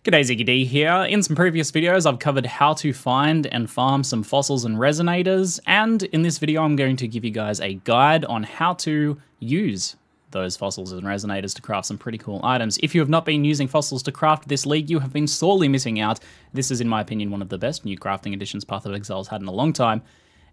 G'day, ZiggyD here. In some previous videos, I've covered how to find and farm some fossils and resonators, and in this video, I'm going to give you guys a guide on how to use those fossils and resonators to craft some pretty cool items. If you have not been using fossils to craft this league, you have been sorely missing out. This is, in my opinion, one of the best new crafting additions Path of Exile has had in a long time,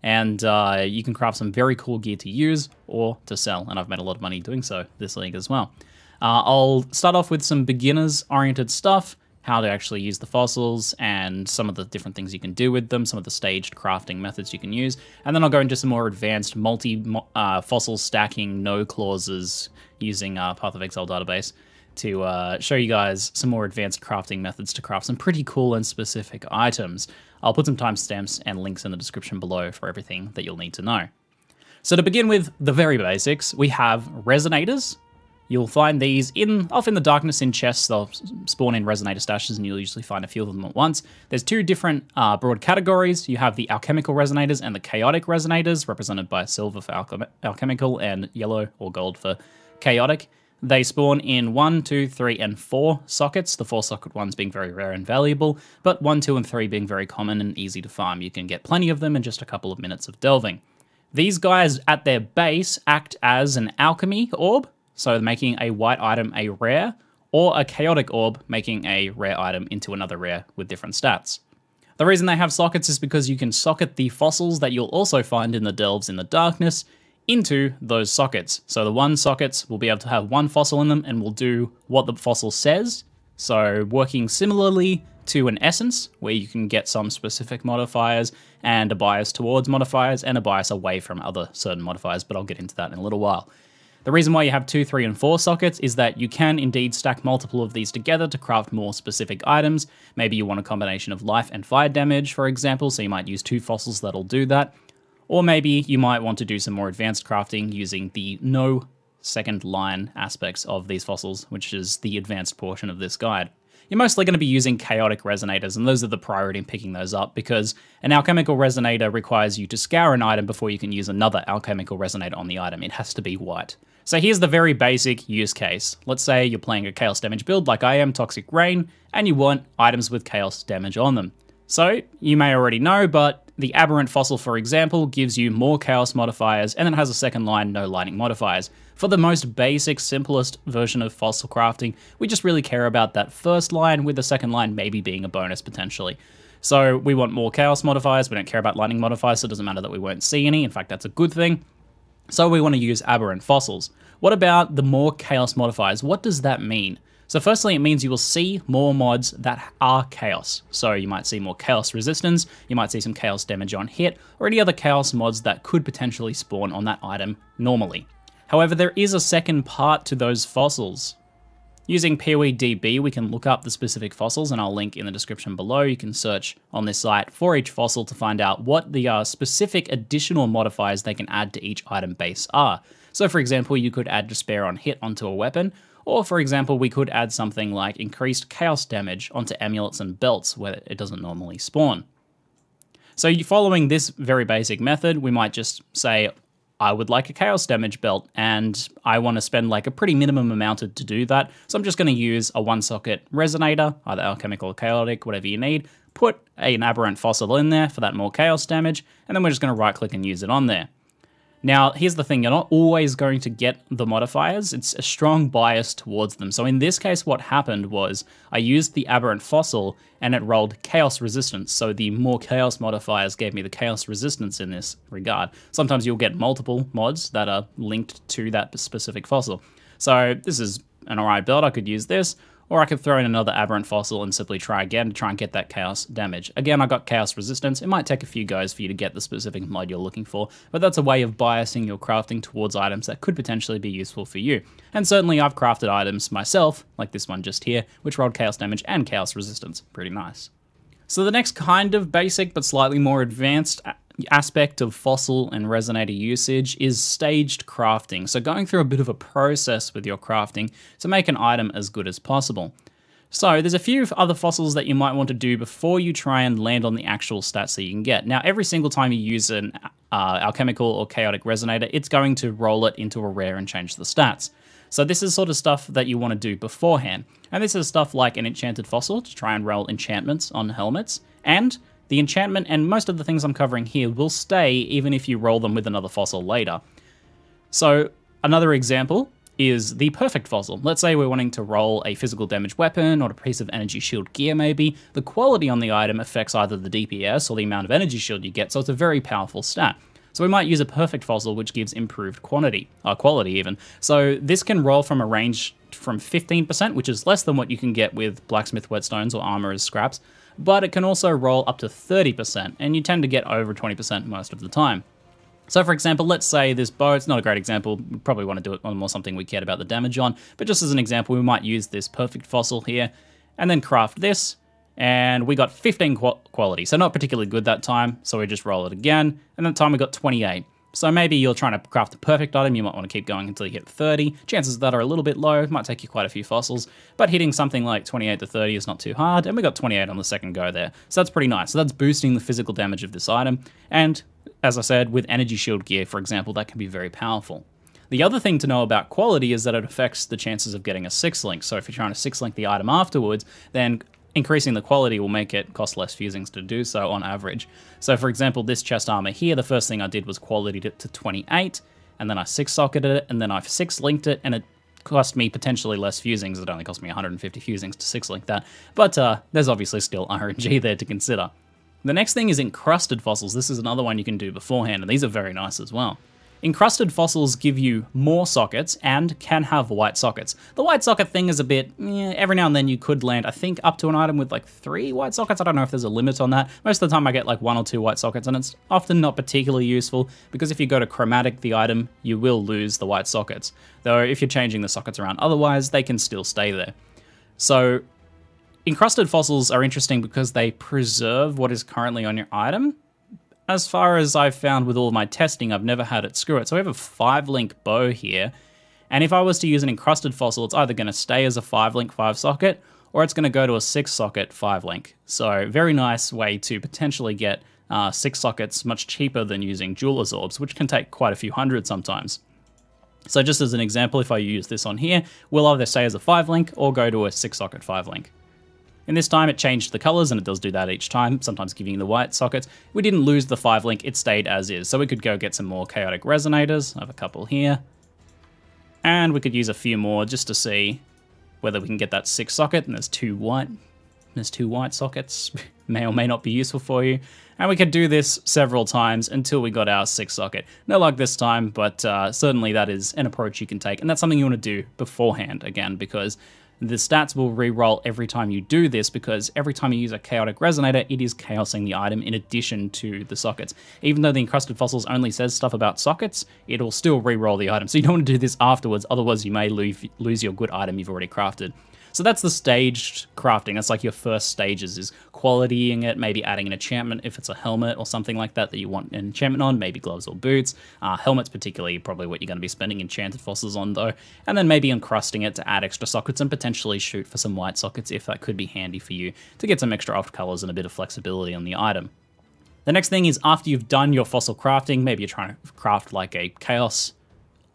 and you can craft some very cool gear to use or to sell, and I've made a lot of money doing so this league as well. I'll start off with some beginners-oriented stuff, how to actually use the fossils and some of the different things you can do with them, some of the staged crafting methods you can use, and then I'll go into some more advanced multi-fossil stacking no clauses using Path of Exile database to show you guys some more advanced crafting methods to craft some pretty cool and specific items. I'll put some timestamps and links in the description below for everything that you'll need to know. So to begin with the very basics, we have resonators. You'll find these off in the darkness in chests. They'll spawn in resonator stashes and you'll usually find a few of them at once. There's two different broad categories. You have the alchemical resonators and the chaotic resonators, represented by silver for alchemical and yellow or gold for chaotic. They spawn in 1, 2, 3, and 4 sockets, the 4 socket ones being very rare and valuable, but 1, 2, and 3 being very common and easy to farm. You can get plenty of them in just a couple of minutes of delving. These guys at their base act as an alchemy orb, so making a white item a rare, or a chaotic orb, making a rare item into another rare with different stats. The reason they have sockets is because you can socket the fossils that you'll also find in the delves in the darkness into those sockets. So the one sockets will be able to have one fossil in them and will do what the fossil says. So working similarly to an essence, where you can get some specific modifiers and a bias towards modifiers and a bias away from other certain modifiers, but I'll get into that in a little while. The reason why you have 2, 3, and 4 sockets is that you can indeed stack multiple of these together to craft more specific items. Maybe you want a combination of life and fire damage, for example, so you might use 2 fossils that'll do that. Or maybe you might want to do some more advanced crafting using the no second line aspects of these fossils, which is the advanced portion of this guide. You're mostly going to be using chaotic resonators, and those are the priority in picking those up, because an alchemical resonator requires you to scour an item before you can use another alchemical resonator on the item. It has to be white. So here's the very basic use case. Let's say you're playing a chaos damage build like I am, Toxic Rain, and you want items with chaos damage on them. So you may already know, but the aberrant fossil, for example, gives you more chaos modifiers and then has a second line, no lightning modifiers. For the most basic, simplest version of fossil crafting, we just really care about that first line, with the second line maybe being a bonus potentially. So we want more chaos modifiers, we don't care about lightning modifiers, so it doesn't matter that we won't see any. In fact, that's a good thing. So we want to use aberrant fossils. What about the more chaos modifiers? What does that mean? So firstly, it means you will see more mods that are chaos. So you might see more chaos resistance, you might see some chaos damage on hit, or any other chaos mods that could potentially spawn on that item normally. However, there is a second part to those fossils. Using PoEDB, we can look up the specific fossils, and I'll link in the description below. You can search on this site for each fossil to find out what the specific additional modifiers they can add to each item base are. So for example, you could add Despair on hit onto a weapon, or for example, we could add something like increased chaos damage onto amulets and belts where it doesn't normally spawn. So following this very basic method, we might just say, I would like a chaos damage belt, and I want to spend like a pretty minimum amount to do that. So I'm just going to use a 1-socket resonator, either alchemical or chaotic, whatever you need, put an aberrant fossil in there for that more chaos damage, and then we're just going to right click and use it on there. Now, here's the thing, you're not always going to get the modifiers. It's a strong bias towards them. So in this case, what happened was I used the aberrant fossil and it rolled chaos resistance. So the more chaos modifiers gave me the chaos resistance in this regard. Sometimes you'll get multiple mods that are linked to that specific fossil. So this is an alright build, I could use this, or I could throw in another aberrant fossil and simply try again to try and get that chaos damage. Again, I got chaos resistance. It might take a few goes for you to get the specific mod you're looking for, but that's a way of biasing your crafting towards items that could potentially be useful for you. And certainly I've crafted items myself, like this one just here, which rolled chaos damage and chaos resistance. Pretty nice. So the next kind of basic but slightly more advanced aspect of fossil and resonator usage is staged crafting. So going through a bit of a process with your crafting to make an item as good as possible. So there's a few other fossils that you might want to do before you try and land on the actual stats that you can get. Now, every single time you use an alchemical or chaotic resonator, it's going to roll it into a rare and change the stats. So this is sort of stuff that you want to do beforehand. And this is stuff like an enchanted fossil to try and roll enchantments on helmets. And the enchantment and most of the things I'm covering here will stay even if you roll them with another fossil later. So another example is the perfect fossil. Let's say we're wanting to roll a physical damage weapon or a piece of energy shield gear maybe. The quality on the item affects either the DPS or the amount of energy shield you get, so it's a very powerful stat. So we might use a perfect fossil which gives improved quality even. So this can roll from a range from 15%, which is less than what you can get with blacksmith whetstones or armor as scraps, but it can also roll up to 30%, and you tend to get over 20% most of the time. So for example, let's say this bow, it's not a great example, we probably want to do it on more something we cared about the damage on, but just as an example, we might use this perfect fossil here, and then craft this, and we got 15 quality, so not particularly good that time, so we just roll it again, and that time we got 28. So maybe you're trying to craft the perfect item, you might want to keep going until you hit 30. Chances of that are a little bit low, it might take you quite a few fossils, but hitting something like 28 to 30 is not too hard, and we got 28 on the second go there. So that's pretty nice. So that's boosting the physical damage of this item, and as I said, with energy shield gear, for example, that can be very powerful. The other thing to know about quality is that it affects the chances of getting a 6-link. So if you're trying to 6-link the item afterwards, then increasing the quality will make it cost less fusings to do so on average. So for example, this chest armor here, the first thing I did was qualityed it to 28, and then I 6-socketed it, and then I've 6-linked it, and it cost me potentially less fusings. It only cost me 150 fusings to 6-link that, but there's obviously still RNG there to consider. The next thing is encrusted fossils. This is another one you can do beforehand, and these are very nice as well. Encrusted fossils give you more sockets and can have white sockets. The white socket thing is a bit, every now and then you could land, I think, up to an item with like 3 white sockets. I don't know if there's a limit on that. Most of the time I get like 1 or 2 white sockets, and it's often not particularly useful because if you go to chromatic the item, you will lose the white sockets. Though if you're changing the sockets around otherwise, they can still stay there. So encrusted fossils are interesting because they preserve what is currently on your item. As far as I've found with all of my testing, I've never had it screw it. So we have a 5-link bow here, and if I was to use an encrusted fossil, it's either going to stay as a 5-link 5-socket, or it's going to go to a 6-socket 5-link. So very nice way to potentially get 6 sockets much cheaper than using jeweler's orbs, which can take quite a few hundred sometimes. So just as an example, if I use this on here, we'll either stay as a 5-link or go to a 6-socket 5-link. In this time, it changed the colors, and it does do that each time, sometimes giving you the white sockets. We didn't lose the 5-link, it stayed as is. So we could go get some more chaotic resonators. I have a couple here. And we could use a few more just to see whether we can get that 6-socket, and there's two white sockets. May or may not be useful for you. And we could do this several times until we got our 6-socket. No luck this time, but certainly that is an approach you can take, and that's something you want to do beforehand, again, because the stats will re-roll every time you do this, because every time you use a chaotic resonator, it is chaosing the item in addition to the sockets. Even though the encrusted fossils only says stuff about sockets, it'll still re-roll the item. So you don't want to do this afterwards, otherwise you may lose your good item you've already crafted. So that's the staged crafting. That's like your first stages, is qualitying it, maybe adding an enchantment if it's a helmet or something like that that you want an enchantment on, maybe gloves or boots. Helmets particularly, probably what you're going to be spending enchanted fossils on though. And then maybe encrusting it to add extra sockets and potentially shoot for some white sockets if that could be handy for you to get some extra off colors and a bit of flexibility on the item. The next thing is after you've done your fossil crafting, maybe you're trying to craft like a chaos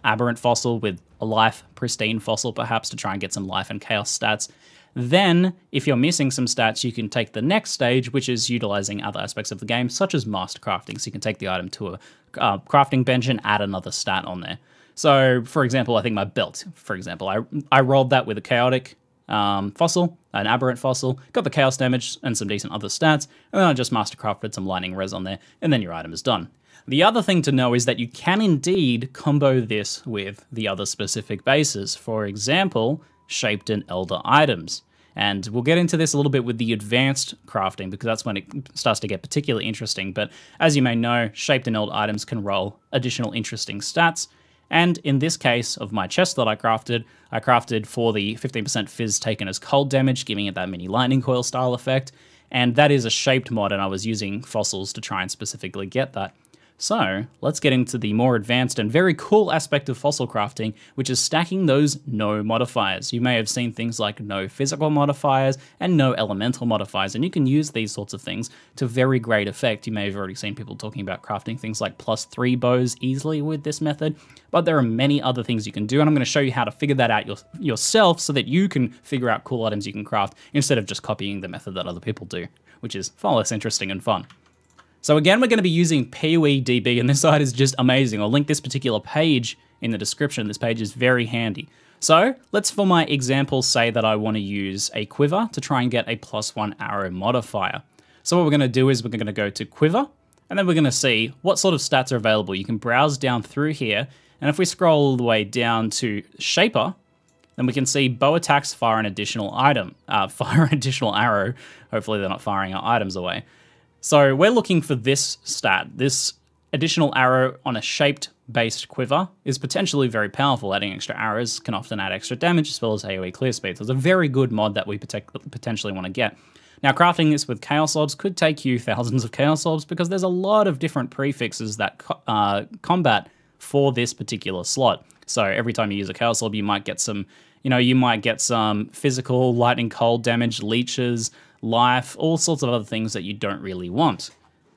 aberrant fossil with a life pristine fossil perhaps to try and get some life and chaos stats. Then, if you're missing some stats, you can take the next stage, which is utilizing other aspects of the game, such as master crafting. So you can take the item to a crafting bench and add another stat on there. So, for example, I think my belt, for example, I rolled that with a chaotic fossil, an aberrant fossil, got the chaos damage and some decent other stats, and then I just master crafted some lightning res on there, and then your item is done. The other thing to know is that you can indeed combo this with the other specific bases. For example, shaped and elder items. And we'll get into this a little bit with the advanced crafting because that's when it starts to get particularly interesting. But as you may know, shaped and elder items can roll additional interesting stats. And in this case of my chest that I crafted for the 15% fizz taken as cold damage, giving it that mini lightning coil style effect. And that is a shaped mod, and I was using fossils to try and specifically get that. So let's get into the more advanced and very cool aspect of fossil crafting, which is stacking those no modifiers. You may have seen things like no physical modifiers and no elemental modifiers, and you can use these sorts of things to very great effect. You may have already seen people talking about crafting things like +3 bows easily with this method, but there are many other things you can do, and I'm going to show you how to figure that out yourself so that you can figure out cool items you can craft instead of just copying the method that other people do, which is far less interesting and fun. So again, we're going to be using PoEDB, and this site is just amazing. I'll link this particular page in the description. This page is very handy. So let's, for my example, say that I want to use a quiver to try and get a +1 arrow modifier. So what we're going to do is we're going to go to quiver, and then we're going to see what sort of stats are available. You can browse down through here, and if we scroll all the way down to shaper, then we can see bow attacks fire an additional item, fire an additional arrow. Hopefully they're not firing our items away. So we're looking for this stat. This additional arrow on a shaped-based quiver is potentially very powerful. Adding extra arrows can often add extra damage as well as AoE clear speed. So it's a very good mod that we potentially want to get. Now, crafting this with Chaos Orbs could take you thousands of Chaos Orbs because there's a lot of different prefixes that combat for this particular slot. So every time you use a Chaos Orb, you might get some, physical, lightning, cold damage, leeches, life, all sorts of other things that you don't really want.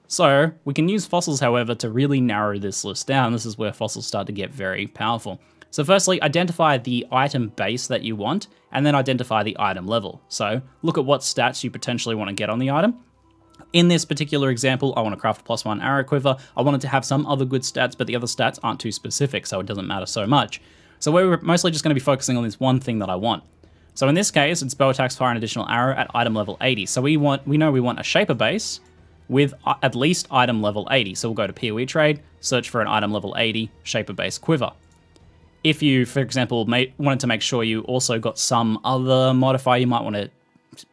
So we can use fossils, however, to really narrow this list down. This is where fossils start to get very powerful. So firstly, identify the item base that you want, and then identify the item level. So look at what stats you potentially want to get on the item. In this particular example, I want to craft a +1 arrow quiver. I wanted to have some other good stats, but the other stats aren't too specific, so it doesn't matter so much. So we're mostly just going to be focusing on this one thing that I want. So in this case, it's bow attacks fire an additional arrow at item level 80. So we know we want a shaper base with at least item level 80. So we'll go to PoE trade, search for an item level 80 shaper base quiver. If you, for example, wanted to make sure you also got some other modifier, you might want to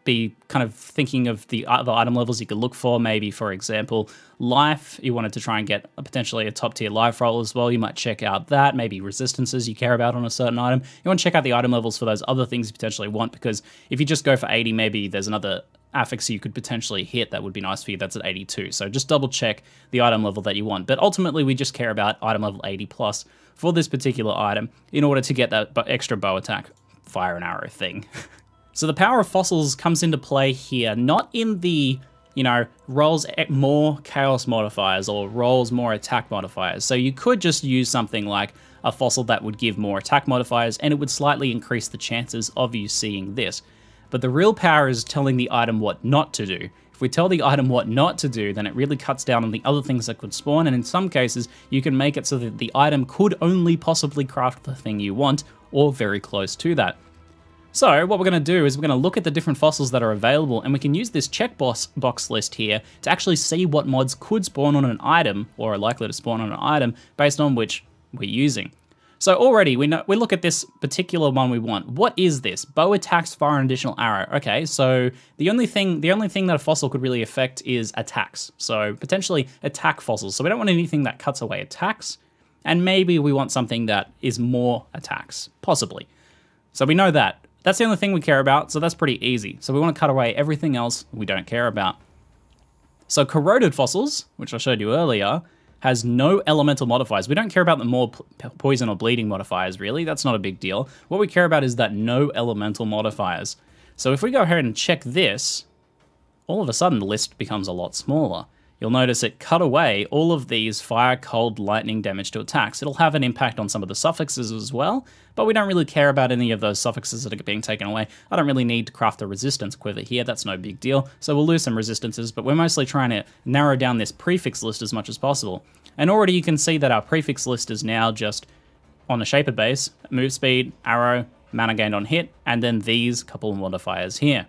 be kind of thinking of the other item levels you could look for. Maybe, for example, life. You wanted to try and get potentially a top tier life roll as well. You might check out that. Maybe resistances you care about on a certain item. You want to check out the item levels for those other things you potentially want, because if you just go for 80, maybe there's another affix you could potentially hit that would be nice for you that's at 82. So just double check the item level that you want. But ultimately, we just care about item level 80 plus for this particular item in order to get that extra bow attack, fire and arrow thing. So the power of fossils comes into play here, not in the, rolls more chaos modifiers or rolls more attack modifiers. So you could just use something like a fossil that would give more attack modifiers, and it would slightly increase the chances of you seeing this. But the real power is telling the item what not to do. If we tell the item what not to do, then it really cuts down on the other things that could spawn, and in some cases, you can make it so that the item could only possibly craft the thing you want, or very close to that. So what we're going to do is we're going to look at the different fossils that are available, and we can use this checkbox list here to actually see what mods could spawn on an item, or are likely to spawn on an item, based on which we're using. So already we look at this particular one we want. What is this? Bow attacks fire an additional arrow. Okay, so the only thing that a fossil could really affect is attacks. So potentially attack fossils. So we don't want anything that cuts away attacks, and maybe we want something that is more attacks, possibly. So we know that. That's the only thing we care about, so that's pretty easy. So we want to cut away everything else we don't care about. So corroded fossils, which I showed you earlier, has no elemental modifiers. We don't care about the more poison or bleeding modifiers, really. That's not a big deal. What we care about is that no elemental modifiers. So if we go ahead and check this, all of a sudden the list becomes a lot smaller. You'll notice it cut away all of these fire, cold, lightning damage to attacks. It'll have an impact on some of the suffixes as well, but we don't really care about any of those suffixes that are being taken away. I don't really need to craft a resistance quiver here, that's no big deal. So we'll lose some resistances, but we're mostly trying to narrow down this prefix list as much as possible. And already you can see that our prefix list is now just on a shaper base, move speed, arrow, mana gained on hit, and then these couple of modifiers here.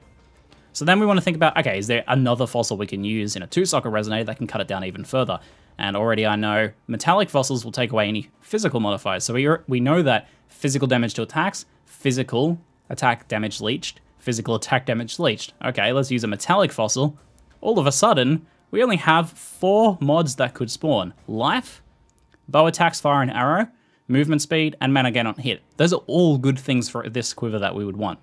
So then we want to think about, okay, is there another fossil we can use in a 2-socket resonator that can cut it down even further? And already I know metallic fossils will take away any physical modifiers. So we know that physical damage to attacks, physical attack damage leached, physical attack damage leached. Okay, let's use a metallic fossil. All of a sudden, we only have 4 mods that could spawn. Life, bow attacks, fire and arrow, movement speed, and mana gain on hit. Those are all good things for this quiver that we would want.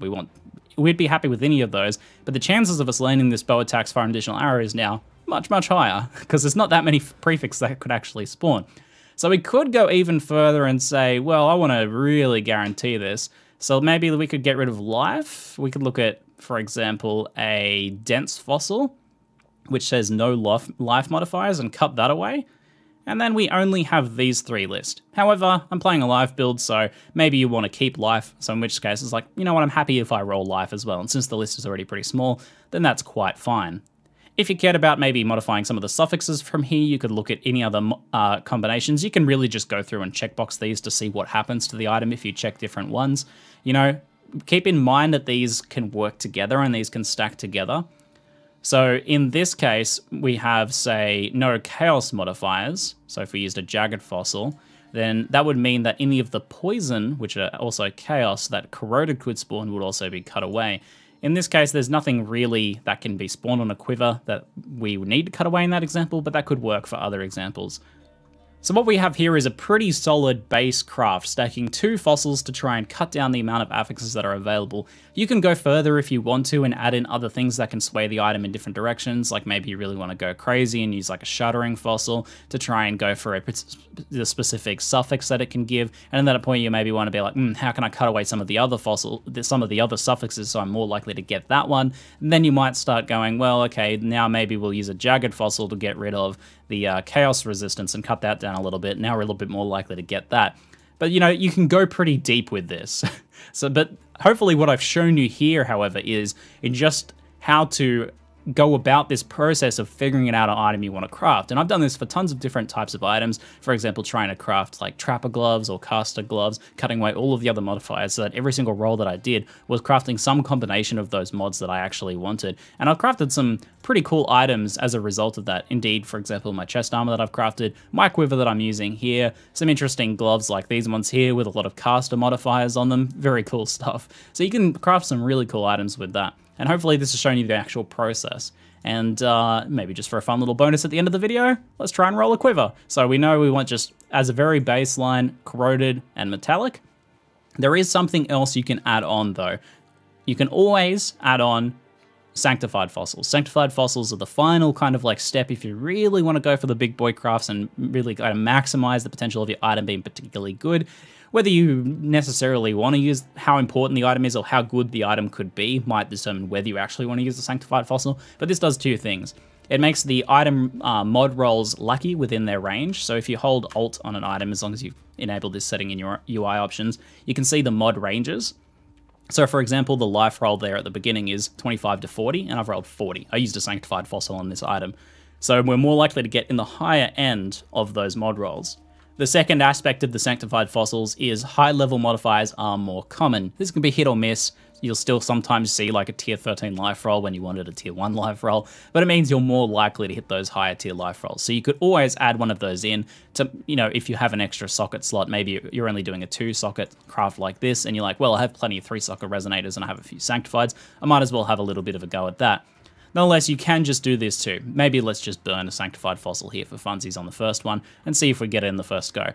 We'd be happy with any of those, but the chances of us landing this bow attacks, fire and additional arrow is now much, much higher, because there's not that many prefixes that could actually spawn. So we could go even further and say, well, I want to really guarantee this. So maybe we could get rid of life. We could look at, for example, a dense fossil, which says no life modifiers, and cut that away. And then we only have these 3 lists. However, I'm playing a life build, so maybe you want to keep life. So in which case it's like, you know what, I'm happy if I roll life as well. And since the list is already pretty small, then that's quite fine. If you cared about maybe modifying some of the suffixes from here, you could look at any other combinations. You can really just go through and checkbox these to see what happens to the item if you check different ones. You know, keep in mind that these can work together and these can stack together. So in this case, we have, say, no chaos modifiers. So if we used a jagged fossil, then that would mean that any of the poison, which are also chaos, that corroded could spawn would also be cut away. In this case, there's nothing really that can be spawned on a quiver that we would need to cut away in that example, but that could work for other examples. So what we have here is a pretty solid base craft, stacking 2 fossils to try and cut down the amount of affixes that are available. You can go further if you want to and add in other things that can sway the item in different directions, like maybe you really want to go crazy and use like a shuddering fossil to try and go for the specific suffix that it can give, and at that point you maybe want to be like, how can I cut away some of the other suffixes so I'm more likely to get that one? And then you might start going, well, okay, now maybe we'll use a jagged fossil to get rid of the chaos resistance and cut that down a little bit. Now we're a little bit more likely to get that. But you know, you can go pretty deep with this. But hopefully what I've shown you here, however, is in just how to go about this process of figuring out an item you want to craft. And I've done this for tons of different types of items. For example, trying to craft like trapper gloves or caster gloves, cutting away all of the other modifiers so that every single roll that I did was crafting some combination of those mods that I actually wanted. And I've crafted some pretty cool items as a result of that. Indeed, for example, my chest armor that I've crafted, my quiver that I'm using here, some interesting gloves like these ones here with a lot of caster modifiers on them. Very cool stuff. So you can craft some really cool items with that. And hopefully this has shown you the actual process. And maybe just for a fun little bonus at the end of the video, let's try and roll a quiver. So we know we want just, as a very baseline, corroded and metallic. There is something else you can add on though. You can always add on sanctified fossils. Sanctified fossils are the final kind of like step if you really want to go for the big boy crafts and really kind of maximize the potential of your item being particularly good. Whether you necessarily want to use how important the item is or how good the item could be might determine whether you actually want to use the sanctified fossil, but this does 2 things. It makes the item mod rolls lucky within their range, so if you hold Alt on an item, as long as you've enabled this setting in your UI options, you can see the mod ranges. So for example, the life roll there at the beginning is 25 to 40, and I've rolled 40. I used a sanctified fossil on this item. So we're more likely to get in the higher end of those mod rolls. The second aspect of the sanctified fossils is high-level modifiers are more common. This can be hit or miss. You'll still sometimes see like a tier 13 life roll when you wanted a tier 1 life roll, but it means you're more likely to hit those higher tier life rolls. So you could always add one of those in to, you know, if you have an extra socket slot, maybe you're only doing a 2-socket craft like this, and you're like, well, I have plenty of 3-socket resonators and I have a few sanctifieds. I might as well have a little bit of a go at that. Nonetheless, you can just do this too. Maybe let's just burn a sanctified fossil here for funsies on the first one and see if we get it in the first go.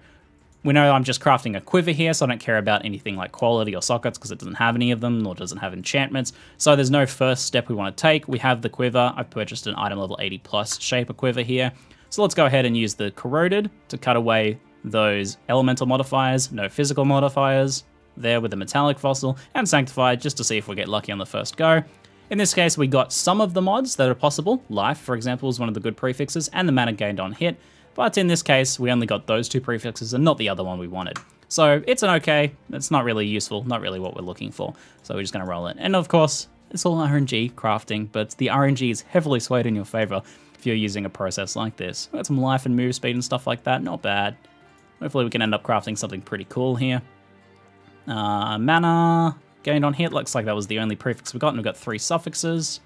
We know I'm just crafting a quiver here, so I don't care about anything like quality or sockets because it doesn't have any of them, nor does it have enchantments. So there's no first step we want to take. We have the quiver. I've purchased an item level 80 plus shaper quiver here. So let's go ahead and use the corroded to cut away those elemental modifiers, no physical modifiers there with the metallic fossil, and sanctified just to see if we get lucky on the first go. In this case, we got some of the mods that are possible. Life, for example, is one of the good prefixes, and the mana gained on hit. But in this case, we only got those 2 prefixes and not the other one we wanted. So it's an okay. It's not really useful, not really what we're looking for. So we're just going to roll it. And of course, it's all RNG crafting, but the RNG is heavily swayed in your favor if you're using a process like this. We got some life and move speed and stuff like that. Not bad. Hopefully we can end up crafting something pretty cool here. Mana gained on hit, looks like that was the only prefix we got, and we've got 3 suffixes.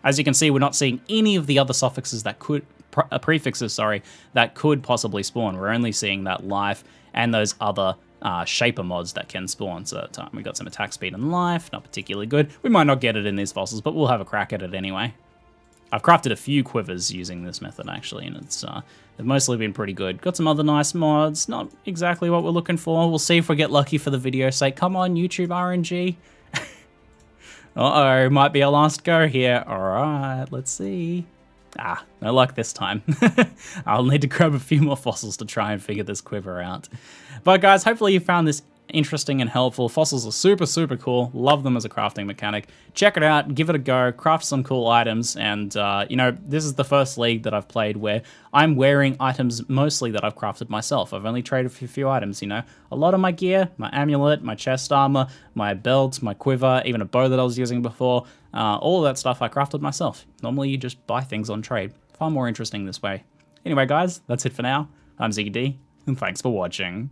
As you can see, we're not seeing any of the other suffixes that could, prefixes, sorry, that could possibly spawn. We're only seeing that life and those other shaper mods that can spawn. So at that time, we got some attack speed and life, not particularly good. We might not get it in these fossils, but we'll have a crack at it anyway. I've crafted a few quivers using this method actually, and it's they've mostly been pretty good. Got some other nice mods, not exactly what we're looking for. We'll see if we get lucky for the video's sake. Come on, YouTube RNG. Uh-oh, might be our last go here. All right, let's see. No luck this time. I'll need to grab a few more fossils to try and figure this quiver out. But guys, hopefully you found this interesting and helpful. Fossils are super, super cool. Love them as a crafting mechanic. Check it out, give it a go, craft some cool items, and you know, this is the first league that I've played where I'm wearing items mostly that I've crafted myself. I've only traded for a few items, you know. A lot of my gear, my amulet, my chest armor, my belt, my quiver, even a bow that I was using before, all of that stuff I crafted myself. Normally you just buy things on trade. Far more interesting this way. Anyway guys, that's it for now. I'm ZiggyD, and thanks for watching.